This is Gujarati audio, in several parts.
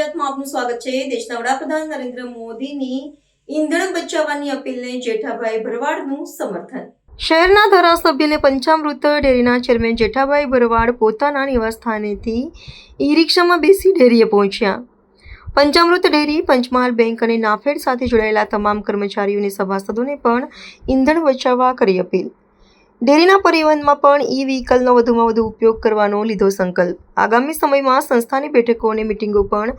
ગુજરાતમાં આપનું સ્વાગત છે। દેશના વડાપ્રધાન નરેન્દ્ર મોદીની ઈંધણ બચાવવાની અપીલને જેઠાભાઈ ભરવાડનું સમર્થન। શહેરના ધારાસભ્યને પંચામૃત ડેરીના ચેરમેન જેઠાભાઈ ભરવાડ પોતાના નિવાસસ્થાનેથી ઈ-રિક્ષામાં બેસી ડેરીએ પહોંચ્યા। પંચામૃત ડેરી, પંચમહાલ બેંક અને નાફેડ સાથે જોડાયેલા તમામ કર્મચારીઓ અને સભાસદોને પણ ઈંધણ બચાવવા કરી અપીલ। ડેરીના પરિવહનમાં પણ ઈ વ્હીકલનો વધુમાં વધુ ઉપયોગ કરવાનો લીધો સંકલ્પ। આગામી સમયમાં સંસ્થાની બેઠકો અને મિટિંગો પણ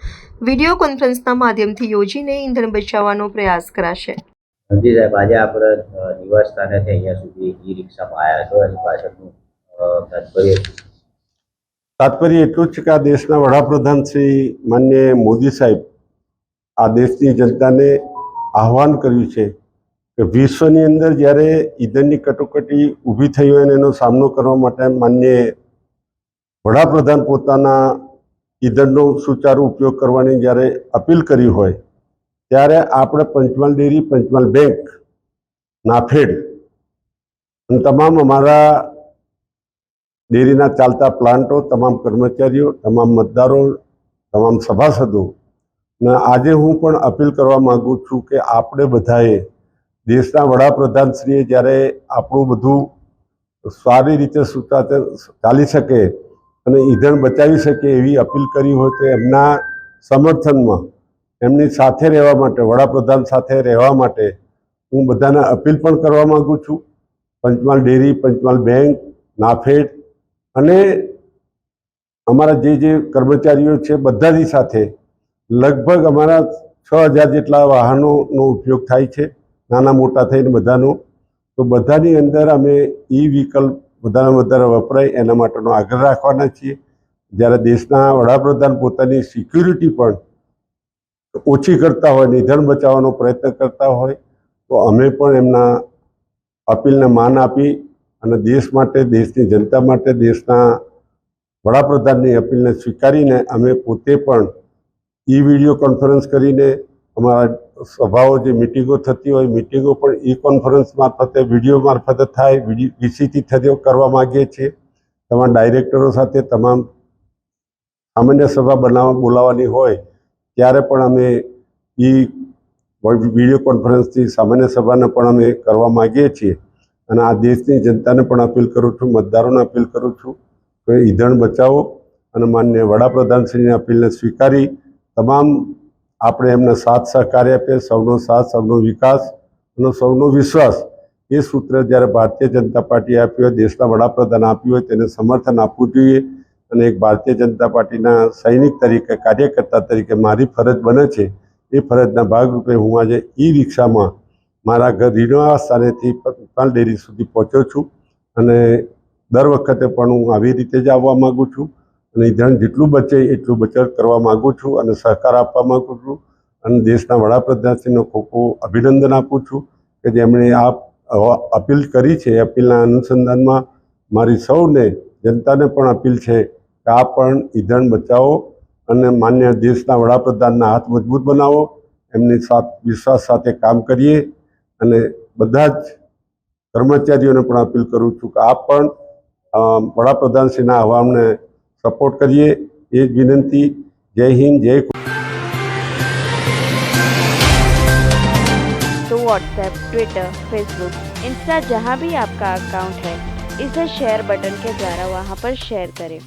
વિડીયો કોન્ફરન્સના માધ્યમથી યોજીને ઈંધણ બચાવવાનો પ્રયાસ કરાશે। જી સાહેબ, આજે આપણે નિવાસ સ્થાનેથી અહીંયા સુધી ઈ રિક્ષામાં આવ્યા છો, એની પાછળનું તાત્પર્ય એટલું જ છે કે આ દેશના વડાપ્રધાન શ્રી માનનીય મોદી સાહેબ આ દેશની જનતાને આહવાન કર્યું છે કે વિશ્વની અંદર જ્યારે ઈંધણની કટોકટી ઊભી થઈ હોય અને એનો સામનો કરવા માટે માનનીય વડાપ્રધાન પોતાના ઈંધણનો સુચારુ ઉપયોગ કરવાની જ્યારે અપીલ કરી હોય ત્યારે આપણે પંચમહાલ ડેરી, પંચમહાલ બેંક, નાફેડ અને તમામ અમારા ડેરીના ચાલતા પ્લાન્ટો, તમામ કર્મચારીઓ, તમામ મતદારો, તમામ સભાસદો ને આજે હું પણ અપીલ કરવા માગું છું કે આપણે બધાએ દેશના વડાપ્રધાનશ્રીએ જ્યારે આપણું બધું સારી રીતે ચાલી શકે અને ઈંધણ બચાવી શકે એવી અપીલ કરી હોય તો એમના સમર્થનમાં એમની સાથે રહેવા માટે, વડાપ્રધાન સાથે રહેવા માટે હું બધાને અપીલ પણ કરવા માગું છું। પંચમહાલ ડેરી, પંચમહાલ બેંક, નાફેડ અને અમારા જે કર્મચારીઓ છે બધાની સાથે લગભગ અમારા 6000 જેટલા વાહનોનો ઉપયોગ થાય છે, નાના મોટા થઈને બધાનો। તો બધાની અંદર અમે ઈ વ્હીકલ વધારે વધારે વપરાય એના માટેનો આગ્રહ રાખવાના છીએ। જ્યારે દેશના વડાપ્રધાન પોતાની સિક્યુરિટી પણ ઓછી કરતા હોય, ઈંધણ બચાવવાનો પ્રયત્ન કરતા હોય તો અમે પણ એમના અપીલને માન આપી અને દેશ માટે, દેશની જનતા માટે, દેશના વડાપ્રધાનની અપીલને સ્વીકારીને અમે પોતે પણ વિડીયો કોન્ફરન્સ કરીને અમારા સભાઓ જે મિટિંગો થતી હોય મિટિંગો પણ ઈ કોન્ફરન્સ મારફતે, વિડીયો મારફતે થાય, વીસીથી થતી કરવા માગીએ છીએ। તમામ ડાયરેક્ટરો સાથે તમામ સામાન્ય સભા બોલાવવાની હોય ત્યારે પણ અમે વિડીયો કોન્ફરન્સથી સામાન્ય સભાને પણ અમે કરવા માગીએ છીએ। અને આ દેશની જનતાને પણ અપીલ કરું છું, મતદારોને અપીલ કરું છું કે ઈંધણ બચાવો અને માનનીય વડાપ્રધાનશ્રીની અપીલને સ્વીકારી તમામ આપણે એમને સાથ સહકાર આપીએ। સૌનો સાથ, સૌનો વિકાસ અને સૌનો વિશ્વાસ એ સૂત્ર જ્યારે ભારતીય જનતા પાર્ટીએ આપ્યું હોય, દેશના વડાપ્રધાન આપ્યું હોય તેને સમર્થન આપવું જોઈએ। અને એક ભારતીય જનતા પાર્ટીના સૈનિક તરીકે, કાર્યકર્તા તરીકે મારી ફરજ બને છે એ ફરજના ભાગરૂપે હું આજે ઈ રિક્ષામાં મારા ઘર નિવાસ સ્થાનેથી પંચમહાલ ડેરી સુધી પહોંચ્યો છું અને દર વખતે પણ હું આવી રીતે જ આવવા માગું છું અને ઈંધણ જેટલું બચે એટલું બચત કરવા માગું છું અને સહકાર આપવા માગું છું અને દેશના વડાપ્રધાનશ્રીનો ખૂબ ખૂબ અભિનંદન આપું છું કે જેમણે આ અપીલ કરી છે। અપીલના અનુસંધાનમાં મારી સૌને જનતાને પણ અપીલ છે કે આ પણ ઈંધણ બચાવો અને માન્ય દેશના વડાપ્રધાનના હાથ મજબૂત બનાવો, એમની વિશ્વાસ સાથે કામ કરીએ। અને બધા જ કર્મચારીઓને પણ અપીલ કરું છું કે આપ પણ વડાપ્રધાનશ્રીના આહવાનને સપોર્ટ કરીએ, એ જ વિનંતી। जय हिंद, जय। तो व्हाट्सएप, ट्विटर, फेसबुक, इंस्टा जहाँ भी आपका अकाउंट है इसे शेयर बटन के द्वारा वहाँ पर शेयर करें।